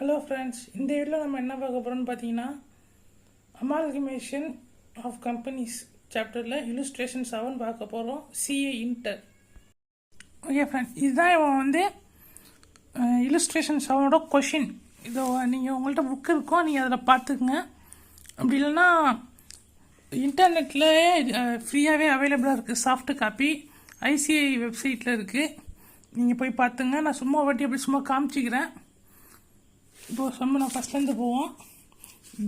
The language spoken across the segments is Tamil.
ஹலோ ஃப்ரெண்ட்ஸ், இந்த வீடியோவில் நம்ம என்ன பார்க்க போகிறோம்னு பார்த்தீங்கன்னா, அமால்கமேஷன் ஆஃப் கம்பெனிஸ் சாப்டரில் இல்லுஸ்ட்ரேஷன் 7 பார்க்க போகிறோம். CA inter. ஓகே ஃப்ரெண்ட்ஸ், இதுதான் இவன் இல்லுஸ்ட்ரேஷன் 7ஓட கொஷின். இதோ நீங்கள் உங்கள்கிட்ட புக் இருக்கோ, நீங்கள் அதில் பார்த்துக்குங்க. அப்படி இல்லைன்னா இன்டர்நெட்லேயே ஃப்ரீயாகவே அவைலபிளாக இருக்குது. சாஃப்ட் காப்பி ஐசிஐ வெப்சைட்டில் இருக்குது. நீங்கள் போய் பார்த்துங்க. நான் சும்மா வாட்டி அப்படி சும்மா காமிச்சிக்கிறேன். இப்போது நான் ஃபஸ்ட்லேருந்து போவோம்.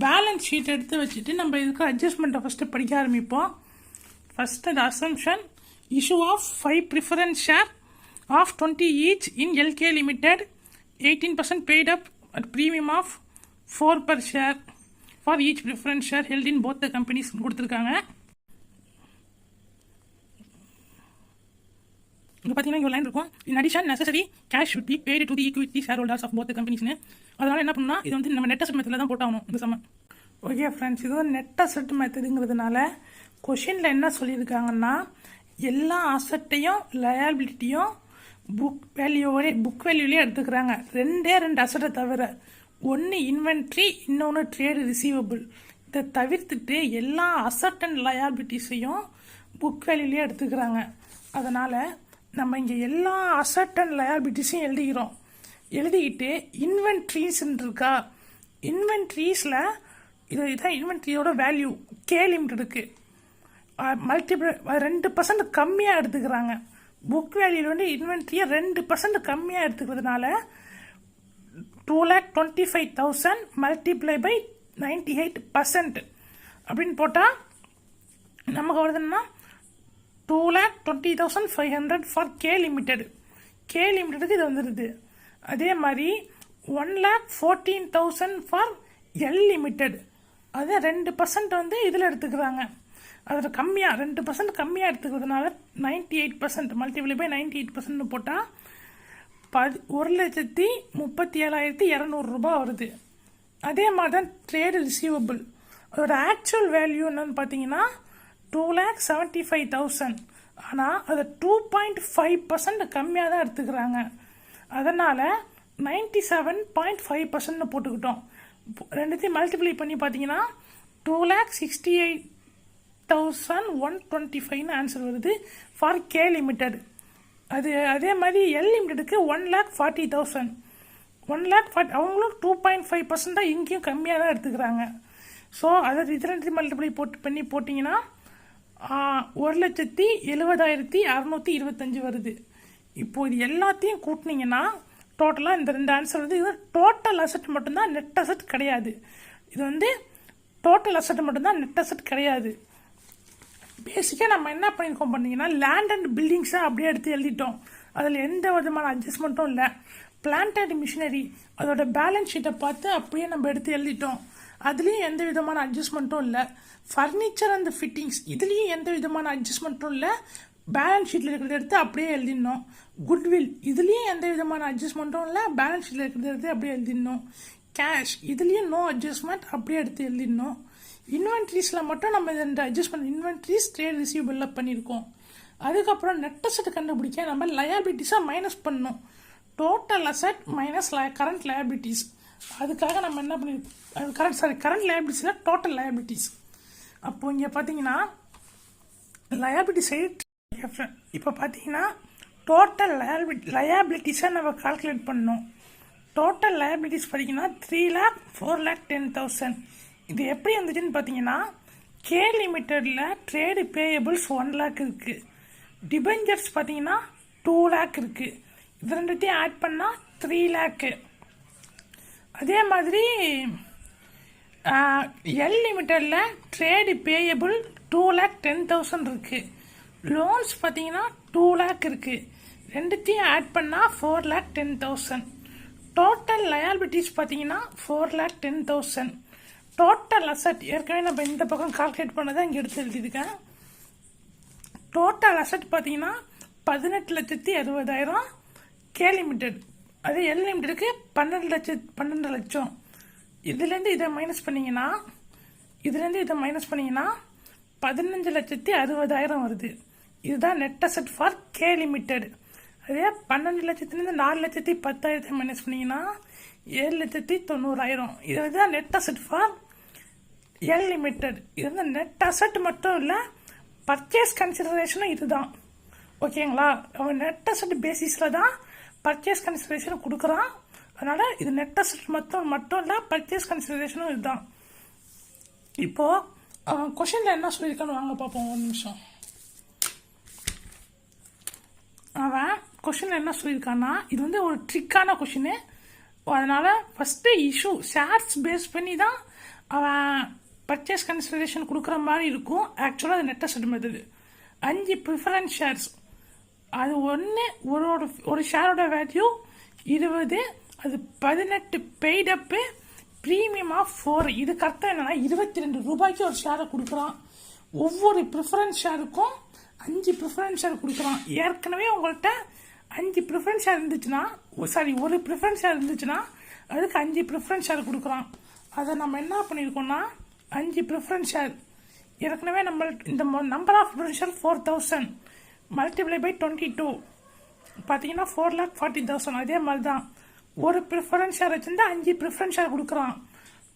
பேலன்ஸ் ஷீட் எடுத்து வச்சுட்டு நம்ம இதுக்கு அட்ஜஸ்ட்மெண்ட்டை ஃபஸ்ட்டு படிக்க ஆரம்பிப்போம். ஃபஸ்ட்டு அந்த assumption, issue of 5 preference share of 20 each in L K limited, 18% paid up at premium of 4 per share for each preference share held in both the companies கொடுத்துருக்காங்க. இங்கே பார்த்தீங்கன்னா இங்கே லைன் இருக்கும். In addition necessary cash should be paid to the equity share holders of both the கம்பெனிஸ்னு. அதனால் என்ன பண்ணால் இது நம்ம நெட் அசெட் மெத்தடில் தான் போட்டாகணும் இந்த சம்ம. ஓகே ஃப்ரெண்ட்ஸ், இது நெட் அசெட் மெத்தடுங்கிறதுனால கொஷினில் என்ன சொல்லியிருக்காங்கன்னா, எல்லா அசட்டையும் லயபிலிட்டியும் புக் வேல்யூலேயே எடுத்துக்கிறாங்க. ரெண்டு அசட்டை தவிர, ஒன்று இன்வென்ட்ரி, இன்னொன்று ட்ரேடு ரிசீவபிள். இதை தவிர்த்துட்டு எல்லா அசட் அண்ட் லயபிலிட்டிஸையும் புக் வேல்யூலேயே எடுத்துக்கிறாங்க. அதனால் நம்ம இங்கே எல்லா அசட் அண்ட் லயபிலிட்டிஸையும் எழுதிக்கிட்டு இன்வென்ட்ரிஸ்ன்னு இருக்கா, இன்வென்ட்ரிஸில் இதுதான் இன்வென்ட்ரியோட வேல்யூ கே லிமிட்டடுக்கு மல்டிபிள் 2% கம்மியாக எடுத்துக்கிறாங்க. புக் வேல்யூவில் இன்வென்ட்ரியை 2% கம்மியாக எடுத்துக்கிறதுனால 2,25,000 மல்டிப்ளை பை 98% அப்படின்னு போட்டால் நமக்கு வருதுன்னா 2,20,500 ஃபார் கே லிமிட்டெடு. கே லிமிட்டடுக்கு இது வந்துடுது. அதே மாதிரி 1,14,000 ஃபார் எல் லிமிட்டெட். அதே 2% இதில் எடுத்துக்கிறாங்க. அதில் கம்மியாக 2% கம்மியாக எடுத்துக்கிறதுனால 98% மல்டிப்ளை பை 98% போட்டால் 1,37,200 ரூபாய் வருது. அதே மாதிரி தான் ட்ரேடு ரிசீவபிள். அதோட ஆக்சுவல் வேல்யூ என்னன்னு பார்த்தீங்கன்னா 2,75,000. ஆனால் அதை 2.5% கம்மியாக தான் எடுத்துக்கிறாங்க. அதனால் 97.5% போட்டுக்கிட்டோம். ரெண்டுத்தையும் மல்டிப்ளை பண்ணி பார்த்தீங்கன்னா 2,68,125 ஆன்சர் வருது ஃபார் கே லிமிட்டெட். அதே மாதிரி எல் லிமிட்டெடுக்கு 1,40,000. 1,40,000 அவங்களும் 2.5% தான் இங்கேயும் கம்மியாக தான் எடுத்துக்கிறாங்க. ஸோ அதை இது ரெண்டு மல்டிப்ளை போட்டிங்கன்னா 1,70,625 வருது. இப்போது இது எல்லாத்தையும் கூட்டினீங்கன்னா டோட்டலாக இந்த 2 ஆன்சர் வருது. இது டோட்டல் அசட் மட்டும்தான், நெட் அசட் கிடையாது. இது டோட்டல் அசட் மட்டும்தான், நெட் அசட் கிடையாது. பேசிக்காக நம்ம என்ன பண்ணியிருக்கோம் பார்த்தீங்கன்னா, லேண்ட் அண்ட் பில்டிங்ஸை அப்படியே எடுத்து எழுதிட்டோம். அதில் எந்த விதமான அட்ஜஸ்ட்மெண்ட்டும் இல்லை. பிளான்ட் அண்ட் மிஷினரி அதோட பேலன்ஸ் ஷீட்டை பார்த்து அப்படியே நம்ம எடுத்து எழுதிட்டோம். அதுலேயும் எந்த விதமான அட்ஜஸ்ட்மெண்ட்டும் இல்லை. ஃபர்னிச்சர் அண்ட் ஃபிட்டிங்ஸ் இதுலேயும் எந்த விதமான அட்ஜஸ்ட்மெண்ட்டும் இல்லை. பேலன்ஸ் ஷீட்டில் இருக்கிறத எடுத்து அப்படியே எழுதிடணும். குட்வில் இதுலேயும் எந்த விதமான அட்ஜஸ்ட்மெண்ட்டும் இல்லை. பேலன்ஸ் ஷீட்டில் இருக்கிறத எடுத்து அப்படியே எழுதிடணும். கேஷ் இதுலேயும் நோ அட்ஜஸ்ட்மெண்ட், அப்படியே எடுத்து எழுதிடணும். இன்வென்ட்ரிஸில் மட்டும் நம்ம இந்த அட்ஜஸ்ட்மெண்ட் இன்வென்ட்ரிஸ் ட்ரேட் ரிசீவபிளில் பண்ணியிருக்கோம். அதுக்கப்புறம் நெட் அசட் கண்டுபிடிக்க நம்ம லயபிலிட்டிஸாக மைனஸ் பண்ணணும். Total asset minus current liabilities. அதுக்காக நம்ம என்ன பண்ணியிருக்கோம், கரண்ட் லயபிலிட்டிஸில் டோட்டல் லயபிலிட்டிஸ். அப்போது இங்கே பார்த்தீங்கன்னா லயபிலிட்டி சைடு இப்போ பார்த்தீங்கன்னா டோட்டல் லயபிலிட்டிஸை நம்ம கால்குலேட் பண்ணணும். டோட்டல் லயபிலிட்டிஸ் பார்த்தீங்கன்னா 3,04,10,000. இது எப்படி வந்துச்சுன்னு பார்த்தீங்கன்னா, கே லிமிட்டடில் ட்ரேடு பேயபிள்ஸ் 1 lakh இருக்குது. டிபெஞ்சர்ஸ் பார்த்தீங்கன்னா 2 lakh இருக்குது. இது ரெண்டுத்தையும் ஆட் பண்ணால் 3 lakh. அதே மாதிரி எல் லிமிட்டடில் ட்ரேடு பேயபிள் 2,10,000 இருக்குது. லோன்ஸ் பார்த்தீங்கன்னா 2 lakh இருக்குது. ரெண்டுத்தையும் ஆட் பண்ணால் 4,10,000. டோட்டல் லயபிலிட்டிஸ் பார்த்தீங்கன்னா 4,10,000. டோட்டல் அசட் ஏற்கனவே நம்ம இந்த பக்கம் கால்குலேட் பண்ணதான் இங்கே எடுத்து எழுதியிருக்கேன். டோட்டல் அசட் பார்த்தீங்கன்னா 18,60,000 கே லிமிட்டெட். அது எல் லிமிட்டெடுக்கு 12 லட்சம். இதுலேருந்து இதை மைனஸ் பண்ணிங்கன்னா 15,60,000 வருது. இதுதான் net asset for K limited. அதே 12,00,000 4,10,000 மைனஸ் பண்ணிங்கன்னா 7,90,000. இது தான் net asset for L limited. இது வந்து நெட் அசெட் மட்டும் இல்லை, பர்ச்சேஸ் கன்சிடரேஷனும் இதுதான். ஓகேங்களா? அவன் நெட் அசெட் பேசிஸில் தான் பர்ச்சேஸ் கன்சிடரேஷன் கொடுக்குறான். அதனால் இது நெட் அசெட் மட்டும் இல்லை, பர்ச்சேஸ் கன்சிடரேஷனும் இதுதான். இப்போது அவன் கொஷினில் என்ன சொல்லியிருக்கான்னு வாங்க பார்ப்போம். ஒரு நிமிஷம். அவன் கொஷினில் என்ன சொல்லியிருக்கான்னா, இது வந்து ஒரு ட்ரிக்கான கொஷினு. அதனால் ஃபஸ்ட்டு இஷ்யூ ஷேர்ஸ் பேஸ் பண்ணி தான் அவன் பர்ச்சேஸ் கன்சிடரேஷன் கொடுக்குற மாதிரி இருக்கும். ஆக்சுவலாக அது net asset method. 5 preference shares, அது ஒரு ஷேரோட வேல்யூ 20, அது 18 பெய்டப்பு, ப்ரீமியம் ஆஃப் 4. இது கரெக்டாக என்னன்னா 22 ரூபாய்க்கு ஒரு ஷேரை கொடுக்குறான். ஒவ்வொரு ப்ரிஃபரன்ஸ் ஷேருக்கும் 5 ப்ரிஃபரன்ஸ் ஷேர் கொடுக்குறான். ஏற்கனவே உங்கள்கிட்ட 5 ப்ரிஃபரன்ஸ் ஷேர் இருந்துச்சுன்னா, ஒரு ப்ரிஃபரன்ஸ் ஷேர் இருந்துச்சுன்னா அதுக்கு 5 ப்ரிஃபரன்ஸ் ஷேர் கொடுக்குறான். அதை நம்ம என்ன பண்ணியிருக்கோம்னா 5 ப்ரிஃபரன்ஸ் ஷேர் ஏற்கனவே நம்ம இந்த number of preference share 4,000 multiply by 22 பார்த்தீங்கன்னா 4,40,000. அதே மாதிரி தான் ஒரு ப்ரிஃபரன்ஸ் ஷேர் வச்சுருந்தா 5 ப்ரிஃபரன்ஸ் ஷேர் கொடுக்குறான்.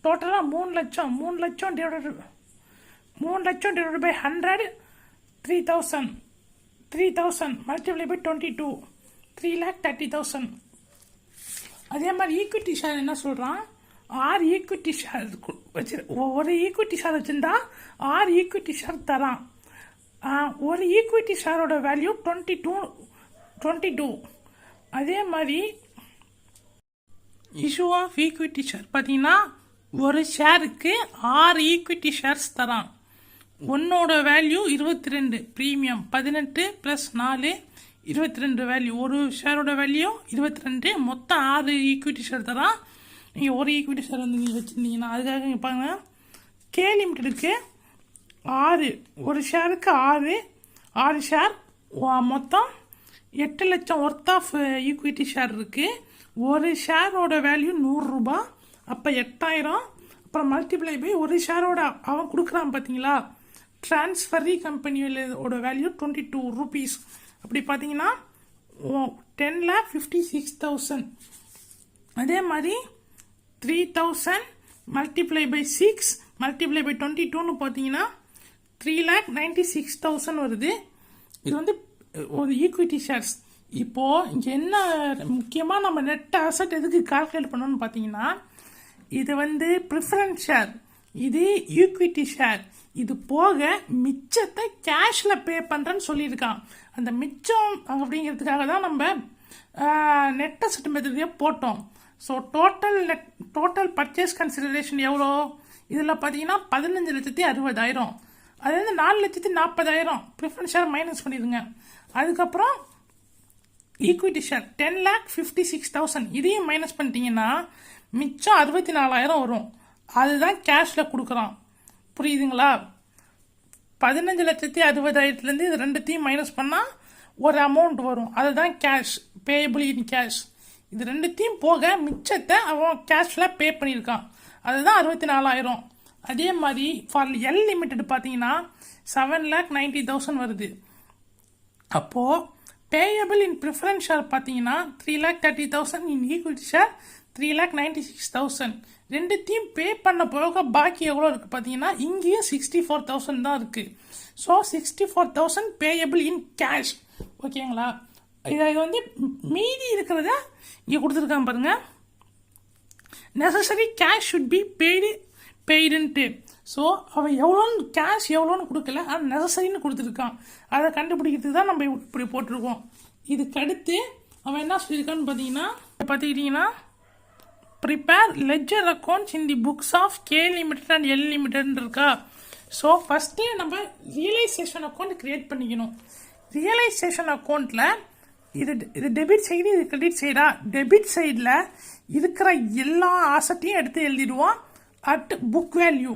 டோட்டலாக 3 லட்சம். 3 லட்சம் டிவைடட் பை 100 3,000. 3,000 multiply by 22 3,30,000. அதே மாதிரி ஈக்விட்டி ஷேர் என்ன சொல்கிறான், 6 ஈக்விட்டி ஷேர் ஒரு ஈக்விட்டி ஷேர் வச்சுருந்தா 6 ஈக்விட்டி ஷேர் தரான். ஒரு ஈக்விட்டி ஷேரோட வேல்யூ 22. அதே மாதிரி இஷ்யூ ஆஃப் ஈக்விட்டி ஷேர் பார்த்தீங்கன்னா ஒரு ஷேருக்கு 6 ஈக்விட்டி ஷேர்ஸ் தரான். ஒன்னோட வேல்யூ 22, ப்ரீமியம் 18 + 4 22 வேல்யூ. ஒரு ஷேரோட வேல்யூ 22, மொத்தம் 6 ஈக்விட்டி ஷேர் தரான். நீங்கள் ஒரு ஈக்விட்டி ஷேர் வந்து நீங்கள் வச்சுருந்தீங்கன்னா அதுக்காக நீங்கள் பாருங்க, கே லிமிட்டெடுக்கு 6, ஒரு ஷேருக்கு 6 ஷேர், மொத்தம் 8 லட்சம் ஒர்த் ஆஃப் ஈக்விட்டி ஷேர் இருக்குது. ஒரு ஷேரோட வேல்யூ 100 ரூபா, அப்போ 8,000. அப்புறம் மல்டிப்ளை பை ஒரு ஷேரோட அவன் கொடுக்குறான் பார்த்தீங்களா, ட்ரான்ஸ்ஃபரி கம்பெனியோட வேல்யூ 22 ரூபீஸ். அப்படி பார்த்தீங்கன்னா 10,56,000. அதே மாதிரி 3,000 மல்டிப்ளை பை 6 மல்டிப்ளை பை 22ன்னு பார்த்தீங்கன்னா 3,96,000 வருது. இது வந்து ஒரு ஈக்விட்டி ஷேர்ஸ். இப்போது இங்கே என்ன முக்கியமாக நம்ம நெட் அசெட் எதுக்கு கால்குலேட் பண்ணணும்னு பார்த்தீங்கன்னா, இது வந்து ப்ரிஃபரன்ஸ் ஷேர், இது ஈக்விட்டி ஷேர். இது போக மிச்சத்தை கேஷில் பே பண்ணுறேன்னு சொல்லியிருக்கான். அந்த மிச்சம் அப்படிங்கிறதுக்காக தான் நம்ம நெட் அசெட் மெத்தட்லேயே போட்டோம். ஸோ டோட்டல் பர்ச்சேஸ் கன்சிடரேஷன் எவ்வளோ, இதில் பார்த்தீங்கன்னா 15,60,000. அதாவது 4,40,000 ப்ரிஃபரன்ஸ் ஷேர் மைனஸ் பண்ணிடுங்க. அதுக்கப்புறம் ஈக்விட்டி ஷேர் 10,56,000 இதையும் மைனஸ் பண்ணிட்டீங்கன்னா மிச்சம் 64,000 வரும். அதுதான் கேஷில் கொடுக்குறான். புரியுதுங்களா? 15,60,000 இது ரெண்டுத்தையும் மைனஸ் பண்ணால் ஒரு அமௌண்ட் வரும். அதுதான் கேஷ், பேயபிள் இன் கேஷ். இது ரெண்டுத்தையும் போக மிச்சத்தை அவன் கேஷில் பே பண்ணியிருக்கான். அதுதான் 64,000. அதே மாதிரி ஃபார் எல் லிமிடெட் பார்த்தீங்கன்னா 7,90,000 வருது. அப்போது பேயபிள் இன் ப்ரிஃபரன்ஸ் ஷேர் பார்த்தீங்கன்னா 3,30,000, இன் ஈக்விட்டி ஷேர் 3,96,000. ரெண்டுத்தையும் பே பண்ண போக பாக்கி எவ்வளோ இருக்குது பார்த்தீங்கன்னா இங்கேயும் 64,000 தான் இருக்குது. So 64,000 payable in cash. ஓகேங்களா? இதை வந்து மீதி இருக்கிறத இங்கே கொடுத்துருக்காங்க பாருங்க, நெசசரி கேஷ் ஷுட் பி பெய்டுன்ட்டு. ஸோ அவன் எவ்வளோன்னு கேஷ் எவ்வளோன்னு கொடுக்கல, ஆனால் நெசசரின்னு கொடுத்துருக்கான். அதை கண்டுபிடிக்கிறதுக்கு தான் நம்ம இப்படி போட்டிருக்கோம். இதுக்கடுத்து அவன் என்ன சொல்லியிருக்கான்னு பார்த்துக்கிட்டிங்கன்னா prepare ledger accounts in the books of K limited and L லிமிடெட்னு இருக்கா. ஸோ ஃபஸ்ட்டு நம்ம ரியலைசேஷன் அக்கௌண்ட் க்ரியேட் பண்ணிக்கணும். ரியலைசேஷன் அக்கௌண்ட்டில் இது டெபிட் சைடு, இது கிரெடிட் சைடா. டெபிட் சைடில் இருக்கிற எல்லா ஆசட்டையும் எடுத்து எழுதிடுவோம் அட் புக் வேல்யூ.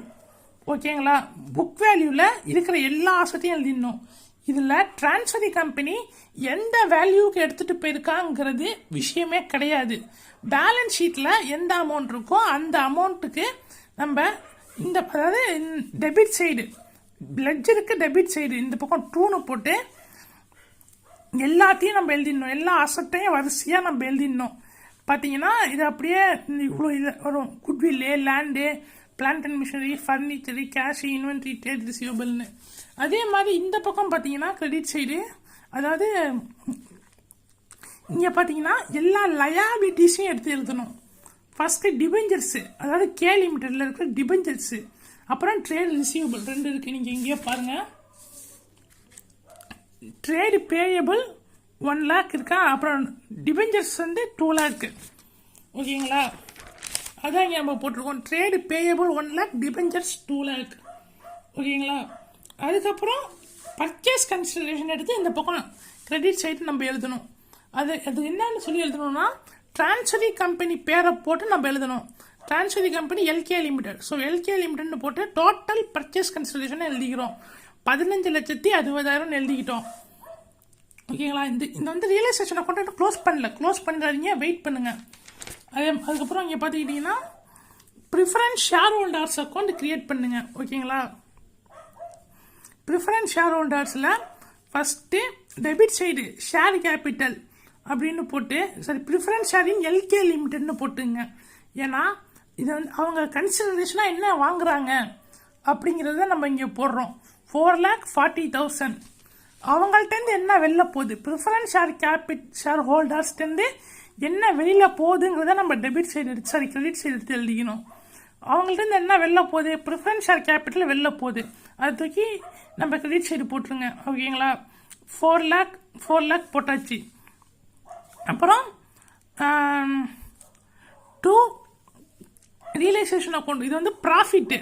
ஓகேங்களா? புக் வேல்யூவில் இருக்கிற எல்லா ஆசட்டையும் எழுதிடணும். இதில் டிரான்ஸ்ஃபரி கம்பெனி எந்த வேல்யூக்கு எடுத்துகிட்டு போயிருக்காங்கிறது விஷயமே கிடையாது. பேலன்ஸ் ஷீட்டில் எந்த அமௌண்ட் இருக்கோ அந்த அமௌண்ட்டுக்கு நம்ம அதாவது டெபிட் சைடு லெட்ஜருக்கு டெபிட் சைடு இந்த பக்கம் 2ன்னு போட்டு எல்லாத்தையும் நம்ம எழுதிடணும், எல்லா அசட்டையும் வரிசையாக நம்ம எழுதிடணும். பார்த்தீங்கன்னா இது அப்படியே இவ்வளோ இது வரும், goodwill, land, plant and machinery, furniture, cash, inventory, trade ரிசீவபிள்னு. அதே மாதிரி இந்த பக்கம் பார்த்தீங்கன்னா கிரெடிட் சைடு, அதாவது இங்கே பார்த்தீங்கன்னா எல்லா லயாபிலிட்டிஸையும் எடுத்து எழுதணும். ஃபஸ்ட்டு டிபெஞ்சர்ஸு, அதாவது கே லிமிட்டடில் இருக்கிற டிபெஞ்சர்ஸு, அப்புறம் ட்ரேட் ரிசீவபிள் 2 இருக்குது. நீங்கள் இங்கேயே பாருங்கள், ட்ரேடு பேயபிள் 1 lakh இருக்கா, அப்புறம் டிபெஞ்சர்ஸ் வந்து 2 lakh. ஓகேங்களா, அதான் இங்கே நம்ம போட்டிருக்கோம், trade payable 1 lakh, debentures 2 lakh. ஓகேங்களா, அதுக்கப்புறம் பர்ச்சேஸ் கன்சிடரேஷன் எடுத்து இந்த பக்கம் கிரெடிட் சைடு நம்ம எழுதணும். அது என்னன்னு சொல்லி எழுதணும்னா, டிரான்ஸ்ஃபரி கம்பெனி பேரை போட்டு நம்ம எழுதணும். Transferee company L K limited. So L K லிமிடெட்னு போட்டு டோட்டல் பர்ச்சேஸ் கன்சிடரேஷன் எழுதிக்கிறோம். 15,60,60,000 எழுதிக்கிட்டோம். ஓகேங்களா, இந்த வந்து ரியலைசேஷன் அக்கௌண்ட் க்ளோஸ் பண்ணல, க்ளோஸ் பண்ணுறாதீங்க, வெயிட் பண்ணுங்க. அதுக்கப்புறம் இங்கே பார்த்துக்கிட்டிங்கன்னா preference share holders account create பண்ணுங்க. ஓகேங்களா, ப்ரிஃபரன்ஸ் ஷேர் ஹோல்டர்ஸில் first debit side share capital அப்படின்னு போட்டு, சரி ப்ரிஃபரன்ஸ் ஷேரிங் எல்கே லிமிடெட்னு போட்டுங்க. ஏன்னா இது வந்து அவங்க கன்சிடரேஷனாக என்ன வாங்குறாங்க அப்படிங்கிறத நம்ம இங்கே போடுறோம். 4,40,000 அவங்கள்ட்டேருந்து என்ன வெளில போகுது, ப்ரிஃபரன்ஸ் ஷேர் ஹோல்டர்ஸ்டேருந்து என்ன வெளியில் போகுதுங்கிறத நம்ம டெபிட் சைடு எடுத்து, சாரி கிரெடிட் சைடு எடுத்து எழுதிக்கணும். அவங்கள்ட்ட என்ன வெளில போகுது, ப்ரிஃபரன்ஸ் ஷேர் கேபிட்டல் வெளில போகுது, அது தூக்கி நம்ம கிரெடிட் சைடு போட்டுருங்க. ஓகேங்களா, 4 lakh போட்டாச்சு. அப்புறம் 2 ரியலைசேஷன் அக்கௌண்ட், இது வந்து ப்ராஃபிட்டு.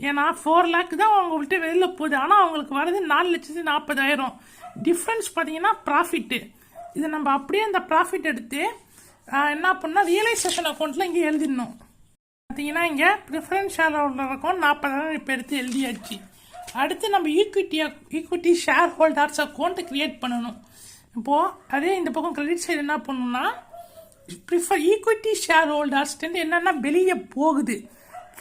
ஏன்னா 4 lakh தான் அவங்கள்ட்ட வெளியில் போகுது, ஆனால் அவங்களுக்கு வரது 4,40,000. டிஃப்ரென்ஸ் பார்த்தீங்கன்னா ப்ராஃபிட்டு. இதை நம்ம அப்படியே அந்த ப்ராஃபிட் எடுத்து என்ன பண்ணால் ரியலைசேஷன் அக்கௌண்ட்டில் இங்கே எழுதிடணும். பார்த்தீங்கன்னா இங்கே ப்ரிஃபரன்ஸ் ஷேர் ஹோல்டர் அக்கௌண்ட் 40,000 இப்போ எடுத்து எழுதியாச்சு. அடுத்து நம்ம equity share holders account create பண்ணணும். இப்போது அதே இந்த பக்கம் கிரெடிட் சைடு என்ன பண்ணணும்னா, ஈக்விட்டி ஷேர் ஹோல்டர்ஸ்லேருந்து என்னென்னா வெளியே போகுது.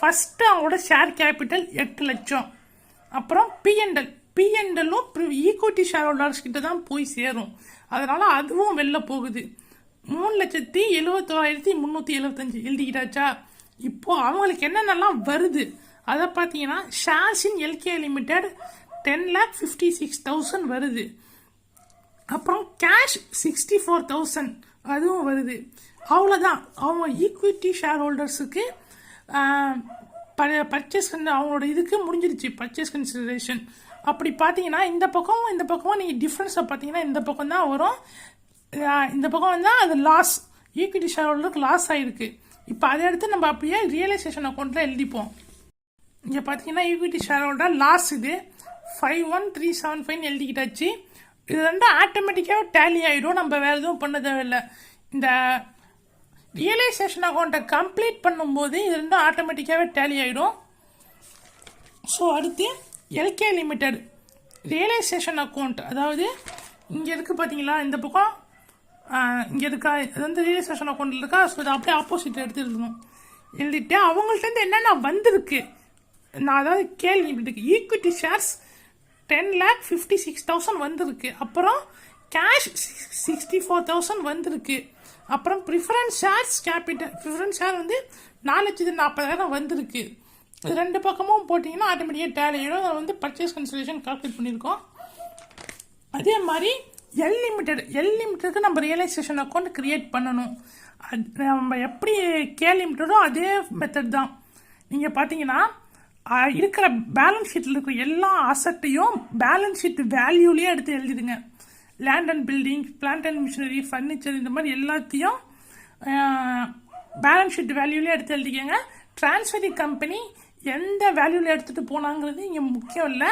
ஃபஸ்ட்டு அவங்களோட ஷேர் கேபிட்டல் 8 லட்சம். அப்புறம் பிஎன்எல்லும் ஈக்விட்டி ஷேர் ஹோல்டர்ஸ் கிட்ட தான் போய் சேரும். அதனால் அதுவும் வெளில போகுது. 3,71,375 எழுதிக்கிட்டாச்சா. இப்போது அவங்களுக்கு என்னென்னலாம் வருது அதை பார்த்தீங்கன்னா, ஷேர்ஸ் இன் எல்கே லிமிடெட் 10,56,000 வருது. அப்புறம் கேஷ் 64,000 அதுவும் வருது. அவ்வளோதான். அவங்க ஈக்விட்டி ஷேர் ஹோல்டர்ஸுக்கு பர்ச்சேஸ் அவங்களோட இதுக்கு முடிஞ்சிருச்சு பர்ச்சேஸ் கன்சிடரேஷன். அப்படி பார்த்தீங்கன்னா இந்த பக்கமும் நீங்கள் டிஃப்ரென்ஸை பார்த்தீங்கன்னா இந்த பக்கம் தான் வரும். இந்த பக்கம் வந்தால் அது லாஸ், ஈக்விட்டி ஷேர் ஹோல்டருக்கு லாஸ் ஆகிருக்கு. இப்போ அதை எடுத்து நம்ம அப்படியே ரியலைசேஷன் அக்கௌண்ட்டில் எழுதிப்போம். இங்கே பார்த்தீங்கன்னா ஈக்விட்டி ஷேர் ஹோல்டர் லாஸ் இது 51,375 எழுதிக்கிட்டாச்சு. இது வந்து ஆட்டோமேட்டிக்காக டேலி ஆகிடும், நம்ம வேறு எதுவும் பண்ண தேவையில்லை. இந்த ரியலைசேஷன் அக்கௌண்ட்டை கம்ப்ளீட் பண்ணும்போது இது ரெண்டும் ஆட்டோமேட்டிக்காகவே டேலி ஆகிடும். ஸோ அடுத்து எல்கே லிமிடெட் ரியலைசேஷன் அக்கௌண்ட், அதாவது இங்கே இருக்குது பார்த்தீங்களா, இந்த பக்கம் இங்கே இருக்கா, இது வந்து ரியலைசேஷன் அக்கௌண்ட்டில் இருக்கா. ஸோ இதை அப்படியே ஆப்போசிட் எடுத்து எழுதணும். எழுதிட்டு அவங்கள்ட்டேருந்து என்னென்ன வந்திருக்கு, நான் அதாவது கேள்வி இருக்கு, ஈக்விட்டி ஷேர்ஸ் 10,56,000 வந்திருக்கு. அப்புறம் கேஷ் 64,000 வந்திருக்கு. அப்புறம் preference shares capital, preference share வந்து 4,40,000 வந்திருக்கு. இது ரெண்டு பக்கமும் போட்டிங்கன்னா ஆட்டோமேட்டிக்காக டேலி ஆகிடும். அதை வந்து பர்ச்சேஸ் கன்சிடரேஷன் கால்குலேட் பண்ணியிருக்கோம். அதே மாதிரி எல் லிமிட்டெடுக்கு நம்ம ரியலைசேஷன் அக்கௌண்ட் கிரியேட் பண்ணணும். நம்ம எப்படி கே லிமிட்டடோ அதே மெத்தட் தான். நீங்கள் பார்த்தீங்கன்னா இருக்கிற பேலன்ஸ் ஷீட்டில் இருக்கிற எல்லா அசட்டையும் பேலன்ஸ் ஷீட் வேல்யூலேயே எடுத்து எழுதிடுங்க. Land and building, plant and machinery, furniture, இந்த மாதிரி எல்லாத்தையும் பேலன்ஸ் ஷீட் வேல்யூலேயே எடுத்து எழுதிக்கங்க. டிரான்ஸ்ஃபரிங் கம்பெனி எந்த வேல்யூவில் எடுத்துகிட்டு போனாங்கிறது இங்கே முக்கியம் இல்லை.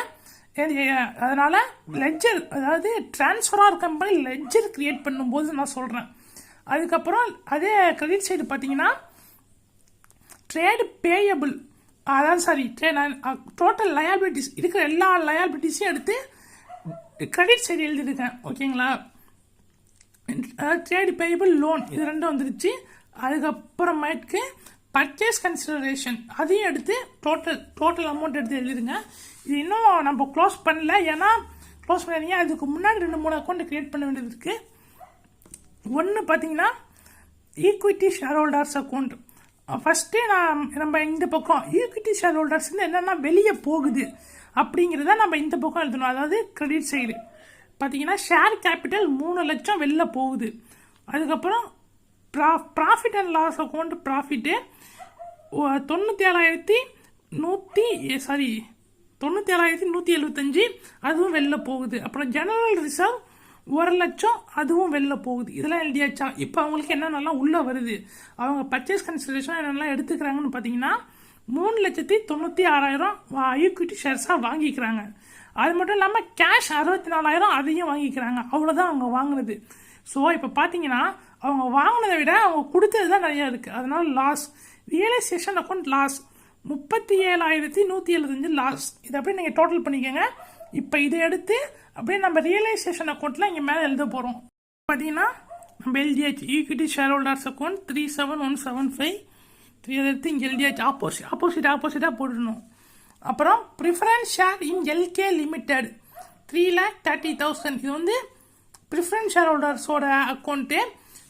அதனால் லெட்ஜர், அதாவது டிரான்ஸ்ஃபர் கம்பெனி லெட்ஜர் கிரியேட் பண்ணும்போது நான் சொல்கிறேன். அதுக்கப்புறம் அதே கிரெடிட் சைடு பார்த்தீங்கன்னா ட்ரேடு பேயபிள், அதாவது டோட்டல் லயபிலிட்டிஸ் இருக்கிற எல்லா லயபிலிட்டிஸையும் எடுத்து கிரெடிட் சைடு எழுதிருக்கேன். ஓகேங்களா, ட்ரேடு பேயபிள் லோன் இது ரெண்டும் வந்துருச்சு. அதுக்கப்புறமேட்டுக்கு பர்ச்சேஸ் கன்சிடரேஷன் அதையும் எடுத்து டோட்டல் அமௌண்ட் எடுத்து எழுதிருங்க. இது இன்னும் நம்ம க்ளோஸ் பண்ணல, ஏன்னா க்ளோஸ் பண்ணிடுங்க. அதுக்கு முன்னாடி 2-3 அக்கௌண்ட் க்ரியேட் பண்ண வேண்டியது இருக்குது. ஒன்று பார்த்தீங்கன்னா equity share holders account. First நம்ம இந்த பக்கம் ஈக்விட்டி ஷேர் ஹோல்டர்ஸ் என்னென்னா வெளியே போகுது அப்படிங்கிறத நம்ம இந்த பக்கம் எழுதணும். அதாவது கிரெடிட் சைடு பார்த்தீங்கன்னா ஷேர் கேபிட்டல் 3 லட்சம் வெளில போகுது. அதுக்கப்புறம் profit and loss account profit 97,175 அதுவும் வெளில போகுது. அப்புறம் ஜெனரல் ரிசர்வ் 1 லட்சம் அதுவும் வெளில போகுது. இதெல்லாம் எழுதியாச்சா? இப்போ அவங்களுக்கு என்னென்னலாம் உள்ளே வருது, அவங்க பர்ச்சேஸ் கன்சிடரேஷன் என்னென்னலாம் எடுத்துக்கிறாங்கன்னு பார்த்தீங்கன்னா 3,96,000 ஈக்விட்டி ஷேர்ஸாக வாங்கிக்கிறாங்க. அது மட்டும் இல்லாமல் கேஷ் 64,000 அதையும் வாங்கிக்கிறாங்க. அவ்வளோதான் அவங்க வாங்கினது. ஸோ இப்போ பார்த்தீங்கன்னா அவங்க வாங்கினதை விட அவங்க கொடுத்தது தான் நிறையா இருக்குது. அதனால loss. Realisation account loss 37,175 loss. இதை அப்படியே நீங்கள் டோட்டல் பண்ணிக்கோங்க. இப்போ இதை எடுத்து அப்படியே நம்ம ரியலைசேஷன் அக்கௌண்ட்டில் இங்கே மேலே எழுத போகிறோம். பார்த்தீங்கன்னா நம்ம எழுதியாச்சு ஈக்விட்டி ஷேர் ஹோல்டர்ஸ் அக்கௌண்ட் 37,175 3 அதை எடுத்து இங்கே எழுதியாச்சு. ஆப்போசிட்டாக போடணும். அப்புறம் ப்ரிஃபரன்ஸ் ஷேர் இன் எல்கே லிமிடெட் 3,30,000. இது வந்து ப்ரிஃபரன்ஸ் ஷேர் ஹோல்டர்ஸோட அக்கௌண்ட்டு.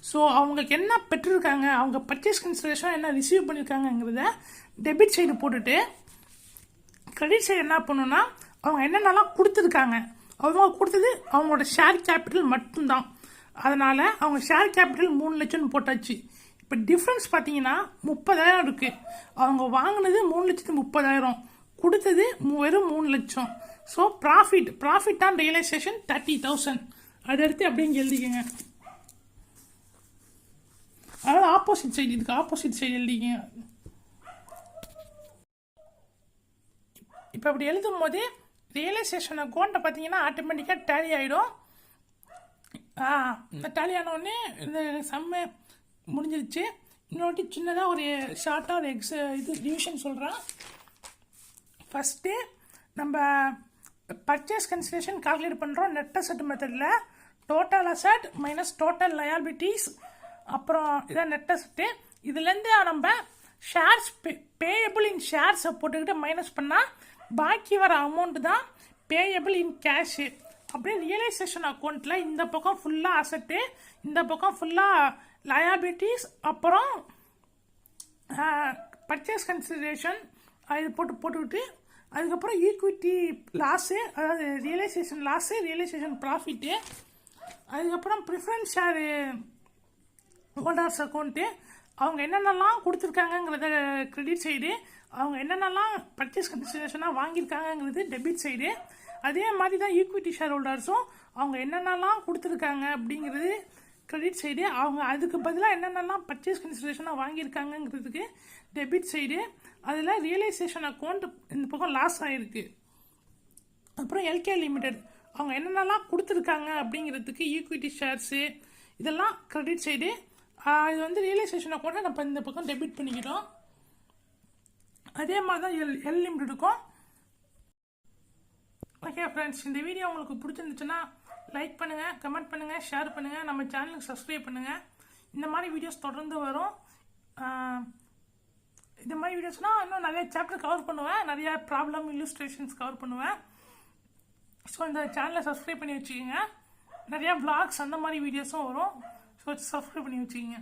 ஸோ அவங்களுக்கு என்ன பெற்றிருக்காங்க, அவங்க பர்ச்சேஸ் கன்சிடரேஷன் என்ன ரிசீவ் பண்ணியிருக்காங்கங்கிறத டெபிட் சைடு போட்டுட்டு கிரெடிட் சைடு என்ன பண்ணணும்னா அவங்க என்னென்னலாம் கொடுத்துருக்காங்க, அவங்க கொடுத்தது அவங்களோட ஷேர் கேபிட்டல் மட்டும்தான். அதனால் அவங்க ஷேர் கேபிட்டல் 3 லட்சம்னு போட்டாச்சு. இப்போ டிஃப்ரென்ஸ் பார்த்தீங்கன்னா 30,000 இருக்குது. அவங்க வாங்கினது 3,30,000, கொடுத்தது வெறும் 3 லட்சம். So profit on realisation 30,000. அதை எடுத்து அப்படியே இங்கே எழுதிக்கங்க. அதாவது ஆப்போசிட் சைடு, இதுக்கு ஆப்போசிட் சைடு எழுதிக்கங்க. இப்போ அப்படி எழுதும் போது ரியலைசேஷன் அக்கௌண்ட்டை பார்த்தீங்கன்னா ஆட்டோமேட்டிக்காக டேலி ஆகிடும். இந்த டேலி ஆனோடனே இந்த சம்மு முடிஞ்சிருச்சு. இன்னொரு சின்னதாக ஒரு ஷார்ட்டாக ஒரு டிவிஷன் சொல்கிறேன். ஃபஸ்ட்டு நம்ம பர்ச்சேஸ் கன்சிடரேஷன் கால்குலேட் பண்ணுறோம் நெட் அசெட் மெத்தடில். Total asset minus total liabilities, அப்புறம் இதான் நெட் அசெட்டு. இதுலேருந்து நம்ம ஷேர்ஸ் பேயபிள் இன் ஷேர்ஸை போட்டுக்கிட்டு மைனஸ் பண்ணால் பாக்கி வர அமௌண்ட் தான் பேயபிள் இன் கேஷு. அப்படியே ரியலைசேஷன் அக்கௌண்ட்டில் இந்த பக்கம் ஃபுல்லாக அசெட்டு, இந்த பக்கம் ஃபுல்லாக லயபிலிட்டிஸ், அப்புறம் பர்ச்சேஸ் கன்சிடரேஷன் இது போட்டுக்கிட்டு அதுக்கப்புறம் ஈக்விட்டி லாஸு, அதாவது ரியலைசேஷன் லாஸு, ரியலைசேஷன் ப்ராஃபிட்டு, அதுக்கப்புறம் ப்ரிஃபரன்ஸ் ஷேரு ஹோல்டர்ஸ் அக்கௌண்ட்டு, அவங்க என்னென்னலாம் கொடுத்துருக்காங்கங்கிறத கிரெடிட் சைடு, அவங்க என்னென்னலாம் பர்ச்சேஸ் கன்சிடரேஷனாக வாங்கியிருக்காங்கங்கிறது டெபிட் சைடு. அதே மாதிரி தான் ஈக்விட்டி ஷேர் ஹோல்டர்ஸும் அவங்க என்னென்னலாம் கொடுத்துருக்காங்க அப்படிங்கிறது கிரெடிட் சைடு. அவங்க அதுக்கு பதிலாக என்னென்னலாம் பர்ச்சேஸ் கன்சிடரேஷனாக வாங்கியிருக்காங்கங்கிறதுக்கு டெபிட் சைடு. அதில் ரியலைசேஷன் அக்கௌண்ட் இந்த பக்கம் லாஸ் ஆகிருக்கு. அப்புறம் எல்கே லிமிடெட் அவங்க என்னென்னலாம் கொடுத்துருக்காங்க அப்படிங்கிறதுக்கு ஈக்விட்டி ஷேர்ஸு இதெல்லாம் கிரெடிட் சைடு. இது வந்து ரியலைசேஷன் அக்கௌண்ட்டை நம்ம இந்த பக்கம் டெபிட் பண்ணிக்கிறோம். அதே மாதிரி தான் எல் லிமிடெடுக்கும். ஓகே ஃப்ரெண்ட்ஸ், இந்த வீடியோ உங்களுக்கு பிடிச்சிருந்துச்சுன்னா லைக் பண்ணுங்கள், கமெண்ட் பண்ணுங்கள், ஷேர் பண்ணுங்கள், நம்ம சேனலுக்கு சப்ஸ்கிரைப் பண்ணுங்கள். இந்த மாதிரி வீடியோஸ் தொடர்ந்து வரும். இந்த மாதிரி வீடியோஸ்னால் இன்னும் நிறைய சாப்டர் கவர் பண்ணுவேன், நிறையா ப்ராப்ளம் இல்லுஸ்ட்ரேஷன்ஸ் கவர் பண்ணுவேன். ஸோ இந்த சேனலை சப்ஸ்கிரைப் பண்ணி வச்சுக்கோங்க. நிறையா vlogs அந்த மாதிரி வீடியோஸும் வரும். ஸோ சப்ஸ்கிரைப் பண்ணி வச்சுக்கோங்க.